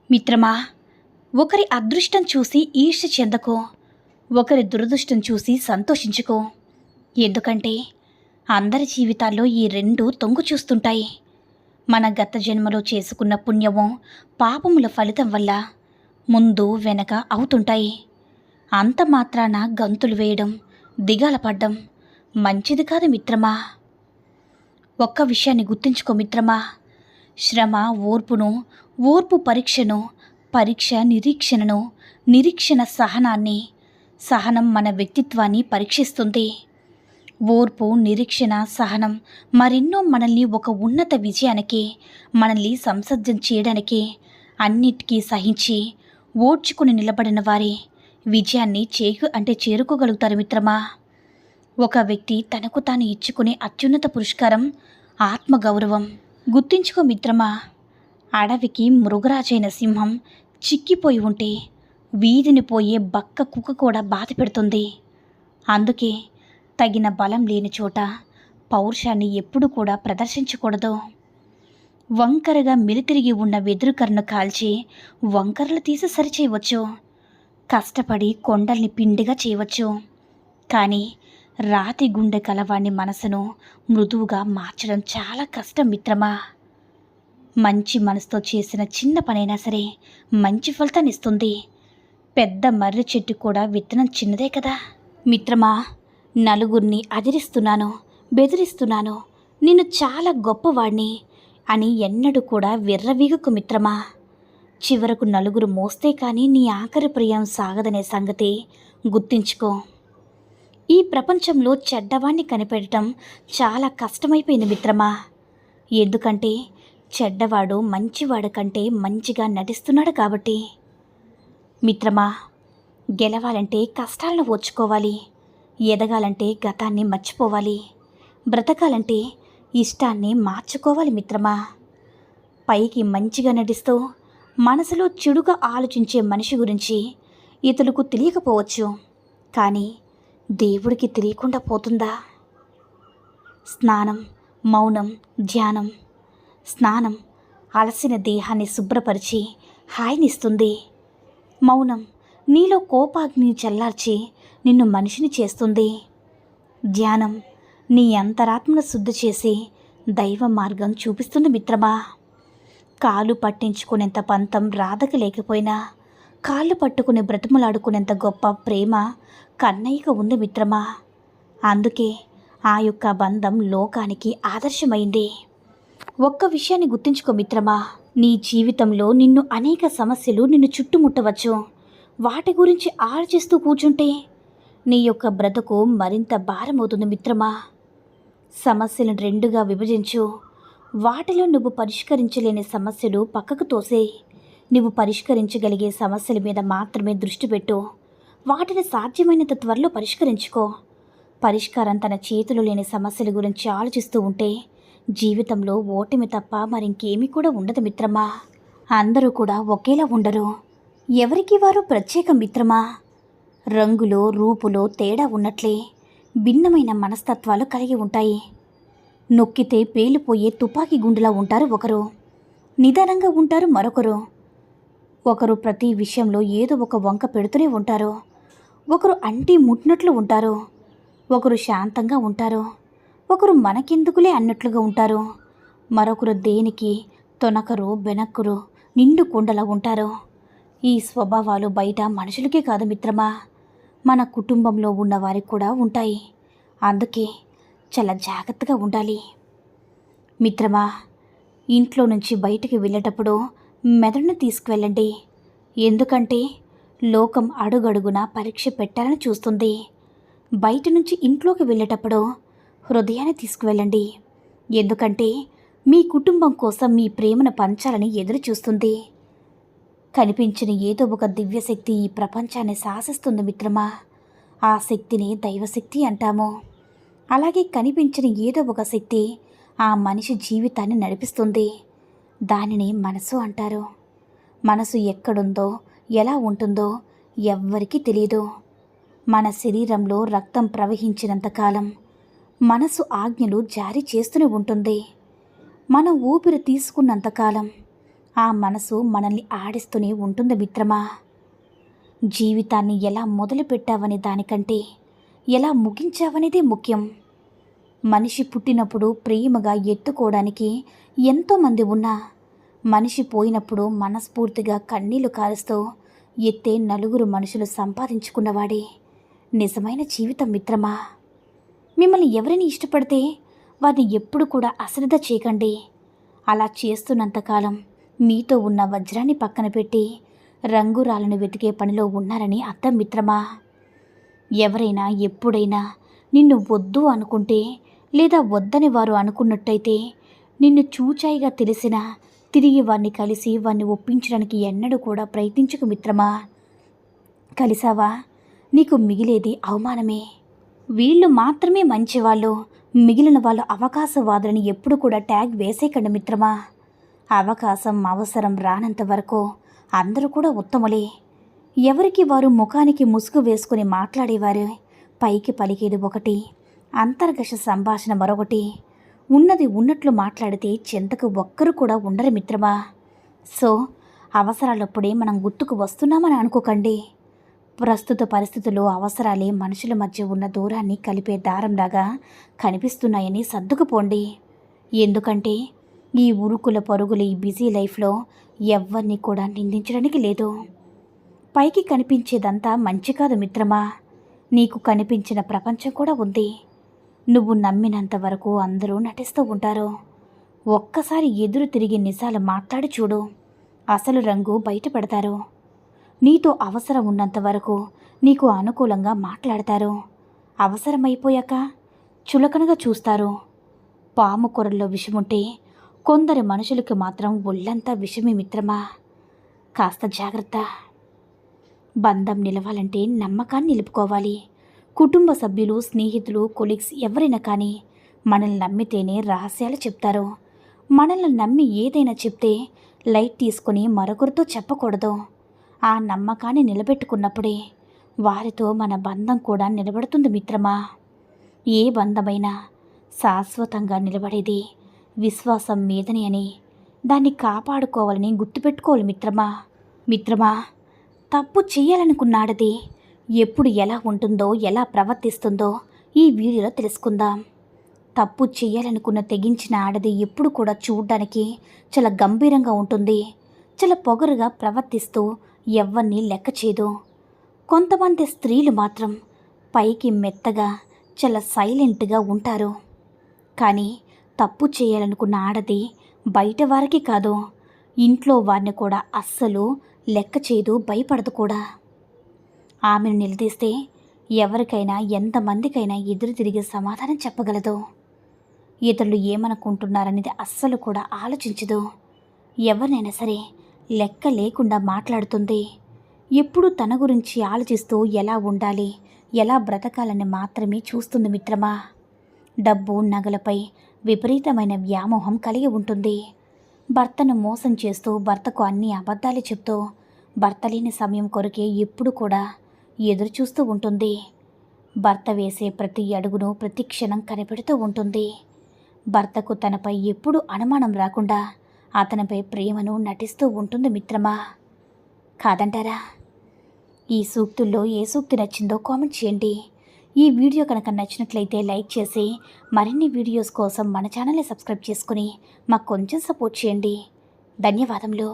మిత్రమా, ఒకరి అదృష్టం చూసి ఈర్ష్య చెందకో, ఒకరి దురదృష్టం చూసి సంతోషించుకో. ఎందుకంటే అందరి జీవితాల్లో ఈ రెండు తొంగు చూస్తుంటాయి. మన గత జన్మలో చేసుకున్న పుణ్యమో పాపముల ఫలితం వల్ల ముందు వెనక అవుతుంటాయి. అంత మాత్రాన గంతులు వేయడం, దిగాల పడ్డం మంచిది కాదు మిత్రమా. ఒక్క విషయాన్ని గుర్తుంచుకో మిత్రమా, శ్రమ ఓర్పును, ఓర్పు పరీక్షను, పరీక్ష నిరీక్షణను, నిరీక్షణ సహనాన్ని, సహనం మన వ్యక్తిత్వాన్ని పరీక్షిస్తుంది. ఓర్పు, నిరీక్షణ, సహనం మరెన్నో మనల్ని ఒక ఉన్నత విజయానికి, మనల్ని సంసిద్ధం చేయడానికి, అన్నిటికీ సహించి ఓడ్చుకుని నిలబడిన వారి విజయాన్ని చేరుకోగలుగుతారు మిత్రమా. ఒక వ్యక్తి తనకు తాను ఇచ్చుకునే అత్యున్నత పురస్కారం ఆత్మగౌరవం. గుర్తించుకో మిత్రమా, అడవికి మృగరాజైన సింహం చిక్కిపోయి ఉంటే వీధిని పోయే బక్క కుక్క కూడా బాధ పెడుతుంది. అందుకే తగిన బలం లేని చోట పౌరుషాన్ని ఎప్పుడు కూడా ప్రదర్శించకూడదు. వంకరగా మెలితిరిగి ఉన్న వెదురుకర్రను కాల్చి వంకరలు తీసి సరిచేయవచ్చు. కష్టపడి కొండల్ని పిండిగా చేయవచ్చు. కానీ రాతి గుండె కలవాణ్ణి మనసును మృదువుగా మార్చడం చాలా కష్టం మిత్రమా. మంచి మనసుతో చేసిన చిన్న పనైనా సరే మంచి ఫలితాన్ని ఇస్తుంది. పెద్ద మర్రి చెట్టు కూడా విత్తనం చిన్నదే కదా మిత్రమా. నలుగురిని అదిరిస్తున్నాను, బెదిరిస్తున్నాను, నేను చాలా గొప్పవాణ్ణి అని ఎన్నడూ కూడా విర్రవీగకు మిత్రమా. చివరకు నలుగురు మోస్తే కానీ నీ ఆఖరి ప్రయాణం సాగదనే సంగతి గుర్తించుకో. ఈ ప్రపంచంలో చెడ్డవాణ్ణి కనిపెట్టడం చాలా కష్టమైపోయింది మిత్రమా. ఎందుకంటే చెడ్డవాడు మంచివాడు కంటే మంచిగా నటిస్తున్నాడు కాబట్టి. మిత్రమా, గెలవాలంటే కష్టాలను ఓర్చుకోవాలి, ఎదగాలంటే గతాన్ని మర్చిపోవాలి, బ్రతకాలంటే ఇష్టాన్ని మార్చుకోవాలి మిత్రమా. పైకి మంచిగా నటిస్తూ మనసులో చెడుగా ఆలోచించే మనిషి గురించి ఇతరులకు తెలియకపోవచ్చు, కానీ దేవుడికి తెలియకుండా పోతుందా? స్నానం, మౌనం, ధ్యానం. స్నానం అలసిన దేహాన్ని శుభ్రపరిచి హాయినిస్తుంది. మౌనం నీలో కోపాగ్నిని చల్లార్చి నిన్ను మనిషిని చేస్తుంది. ధ్యానం నీ అంతరాత్మను శుద్ధి చేసి దైవ మార్గం చూపిస్తుంది మిత్రమా. కాలు పట్టించుకునేంత పంతం రాధకు లేకపోయినా కాళ్ళు పట్టుకుని బ్రతిమలాడుకునేంత గొప్ప ప్రేమ కన్నయ్యకు ఉంది మిత్రమా. అందుకే ఆ యొక్క బంధం లోకానికి ఆదర్శమైంది. ఒక్క విషయాన్ని గుర్తుంచుకో మిత్రమా, నీ జీవితంలో నిన్ను అనేక సమస్యలు నిన్ను చుట్టుముట్టవచ్చు. వాటి గురించి ఆలోచిస్తూ కూర్చుంటే నీ యొక్క బ్రతుకు మరింత భారమవుతుంది మిత్రమా. సమస్యలను రెండుగా విభజించు. వాటిలో నువ్వు పరిష్కరించలేని సమస్యలు పక్కకు తోసే. నువ్వు పరిష్కరించగలిగే సమస్యల మీద మాత్రమే దృష్టి పెట్టు. వాటిని సాధ్యమైనంత త్వరలో పరిష్కరించుకో. పరిష్కారం తన చేతులు లేని సమస్యల గురించి ఆలోచిస్తూ ఉంటే జీవితంలో ఓటమి తప్ప మరింకేమీ కూడా ఉండదు మిత్రమా. అందరూ కూడా ఒకేలా ఉండరు. ఎవరికి వారు ప్రత్యేక మిత్రమా. రంగులో, రూపులో తేడా ఉన్నట్లే భిన్నమైన మనస్తత్వాలు కలిగి ఉంటాయి. నొక్కితే పేలిపోయే తుపాకీ గుండులా ఉంటారు ఒకరు, నిదానంగా ఉంటారు మరొకరు. ఒకరు ప్రతి విషయంలో ఏదో ఒక వంక పెడుతూనే ఉంటారు. ఒకరు అంటి ముట్టినట్లు ఉంటారు. ఒకరు శాంతంగా ఉంటారు. ఒకరు మనకెందుకులే అన్నట్లుగా ఉంటారు. మరొకరు దేనికి తొనకరు, బెనక్కురు, నిండు కుండలా ఉంటారు. ఈ స్వభావాలు బయట మనుషులకే కాదు మిత్రమా, మన కుటుంబంలో ఉన్నవారికి కూడా ఉంటాయి. అందుకే చాలా జాగ్రత్తగా ఉండాలి మిత్రమా. ఇంట్లో నుంచి బయటికి వెళ్ళేటప్పుడు మెదడును తీసుకువెళ్ళండి. ఎందుకంటే లోకం అడుగడుగునా పరీక్ష పెట్టాలని చూస్తుంది. బయట నుంచి ఇంట్లోకి వెళ్ళేటప్పుడు హృదయాన్ని తీసుకువెళ్ళండి. ఎందుకంటే మీ కుటుంబం కోసం మీ ప్రేమను పంచాలని ఎదురు చూస్తుంది. కనిపించిన ఏదో ఒక దివ్యశక్తి ఈ ప్రపంచాన్ని శాసిస్తుంది మిత్రమా. ఆ శక్తిని దైవశక్తి అంటాము. అలాగే కనిపించిన ఏదో ఒక శక్తి ఆ మనిషి జీవితాన్ని నడిపిస్తుంది. దానిని మనసు అంటారు. మనసు ఎక్కడుందో, ఎలా ఉంటుందో ఎవ్వరికీ తెలియదు. మన శరీరంలో రక్తం ప్రవహించినంతకాలం మనసు ఆజ్ఞలు జారీ చేస్తూనే ఉంటుంది. మనం ఊపిరి తీసుకున్నంతకాలం ఆ మనసు మనల్ని ఆడిస్తూనే ఉంటుంది మిత్రమా. జీవితాన్ని ఎలా మొదలుపెట్టావనే దానికంటే ఎలా ముగించావనేదే ముఖ్యం. మనిషి పుట్టినప్పుడు ప్రేమగా ఎత్తుకోవడానికి ఎంతోమంది ఉన్నా, మనిషి పోయినప్పుడు మనస్ఫూర్తిగా కన్నీళ్లు కారుస్తూ ఎత్తే నలుగురు మనుషులు సంపాదించుకున్నవాడే నిజమైన జీవితం మిత్రమా. మిమ్మల్ని ఎవరిని ఇష్టపడితే వారిని ఎప్పుడు కూడా అశ్రద్ధ చేయకండి. అలా చేస్తున్నంతకాలం మీతో ఉన్న వజ్రాన్ని పక్కన పెట్టి రంగురాలను వెతికే పనిలో ఉన్నారని అర్థం మిత్రమా. ఎవరైనా ఎప్పుడైనా నిన్ను వద్దు అనుకుంటే లేదా వద్దని వారు అనుకున్నట్టయితే నిన్ను చూచాయిగా తెలిసినా తిరిగి వారిని కలిసి వారిని ఒప్పించడానికి ఎన్నడూ కూడా ప్రయత్నించకు మిత్రమా. కలిసావా నీకు మిగిలేది అవమానమే. వీళ్ళు మాత్రమే మంచివాళ్ళు, మిగిలిన వాళ్ళు అవకాశవాదులని ఎప్పుడు కూడా ట్యాగ్ వేసేయకండి మిత్రమా. అవకాశం అవసరం రానంత వరకు అందరూ కూడా ఉత్తములే. ఎవరికి వారు ముఖానికి ముసుగు వేసుకుని మాట్లాడేవారు పైకి పలికేది ఒకటి, అంతర్గత సంభాషణ మరొకటి. ఉన్నది ఉన్నట్లు మాట్లాడితే చెంతకు ఒక్కరు కూడా ఉండరు మిత్రమా. సో అవసరాలప్పుడే మనం గుర్తుకు వస్తున్నామని అనుకోకండి. ప్రస్తుత పరిస్థితుల్లో అవసరాలే మనుషుల మధ్య ఉన్న దూరాన్ని కలిపే దారంలాగా కనిపిస్తున్నాయని సర్దుకుపోండి. ఎందుకంటే ఈ ఉరుకుల పరుగుల ఈ బిజీ లైఫ్లో ఎవ్వరిని కూడా నిందించడానికి లేదు. పైకి కనిపించేదంతా మంచి కాదు మిత్రమా. నీకు కనిపించిన ప్రపంచం కూడా ఉంది. నువ్వు నమ్మినంత వరకు అందరూ నటిస్తూ ఉంటారు. ఒక్కసారి ఎదురు తిరిగి నిజాలు మాట్లాడి చూడు, అసలు రంగు బయటపడతారు. నీతో అవసరం ఉన్నంత వరకు నీకు అనుకూలంగా మాట్లాడతారు. అవసరమైపోయాక చులకనగా చూస్తారు. పాము కూరల్లో విషముంటే కొందరి మనుషులకు మాత్రం ఒళ్ళంతా విషమే మిత్రమా. కాస్త జాగ్రత్త. బంధం నిలవాలంటే నమ్మకాన్ని నిలుపుకోవాలి. కుటుంబ సభ్యులు, స్నేహితులు, కొలీగ్స్ ఎవరైనా కానీ మనల్ని నమ్మితేనే రహస్యాలు చెప్తారు. మనల్ని నమ్మి ఏదైనా చెప్తే లైట్ తీసుకొని మరొకరితో చెప్పకూడదు. ఆ నమ్మకాన్ని నిలబెట్టుకున్నప్పుడే వారితో మన బంధం కూడా నిలబడుతుంది మిత్రమా. ఏ బంధమైనా శాశ్వతంగా నిలబడేది విశ్వాసం మీదని అని దాన్ని కాపాడుకోవాలని గుర్తుపెట్టుకోవాలి మిత్రమా. మిత్రమా, తప్పు చేయాలనుకున్నాడది ఎప్పుడు ఎలా ఉంటుందో, ఎలా ప్రవర్తిస్తుందో ఈ వీడియోలో తెలుసుకుందాం. తప్పు చేయాలనుకున్న తెగించిన ఆడది ఎప్పుడు కూడా చూడ్డానికి చాలా గంభీరంగా ఉంటుంది. చాలా పొగరుగా ప్రవర్తిస్తూ ఎవ్వరిని లెక్క చేయదు. కొంతమంది స్త్రీలు మాత్రం పైకి మెత్తగా చాలా సైలెంట్గా ఉంటారు. కానీ తప్పు చేయాలనుకున్న ఆడది బయట వారికి కాదు, ఇంట్లో వారిని కూడా అస్సలు లెక్క చేయదు, భయపడదు కూడా. ఆమెను నిలదీస్తే ఎవరికైనా ఎంతమందికైనా ఎదురు తిరిగి సమాధానం చెప్పగలదు. ఇతరులు ఏమనుకుంటున్నారనేది అస్సలు కూడా ఆలోచించదు. ఎవరినైనా సరే లెక్క లేకుండా మాట్లాడుతుంది. ఎప్పుడూ తన గురించి ఆలోచిస్తూ ఎలా ఉండాలి, ఎలా బ్రతకాలని మాత్రమే చూస్తుంది మిత్రమా. డబ్బు, నగలపై విపరీతమైన వ్యామోహం కలిగి ఉంటుంది. భర్తను మోసం చేస్తూ, భర్తకు అన్ని అబద్ధాలు చెప్తూ, భర్త లేని సమయం కొరకే ఎప్పుడు కూడా ఎదురు చూస్తూ ఉంటుంది. భర్త వేసే ప్రతి అడుగును ప్రతి క్షణం కనిపెడుతూ ఉంటుంది. భర్తకు తనపై ఎప్పుడూ అనుమానం రాకుండా అతనిపై ప్రేమను నటిస్తూ ఉంటుంది మిత్రమా. కాదంటారా? ఈ సూక్తుల్లో ఏ సూక్తి నచ్చిందో కామెంట్ చేయండి. ఈ వీడియో కనుక నచ్చినట్లయితే లైక్ చేసి మరిన్ని వీడియోస్ కోసం మన ఛానల్ని సబ్స్క్రైబ్ చేసుకుని మాకు కొంచెం సపోర్ట్ చేయండి. ధన్యవాదములు.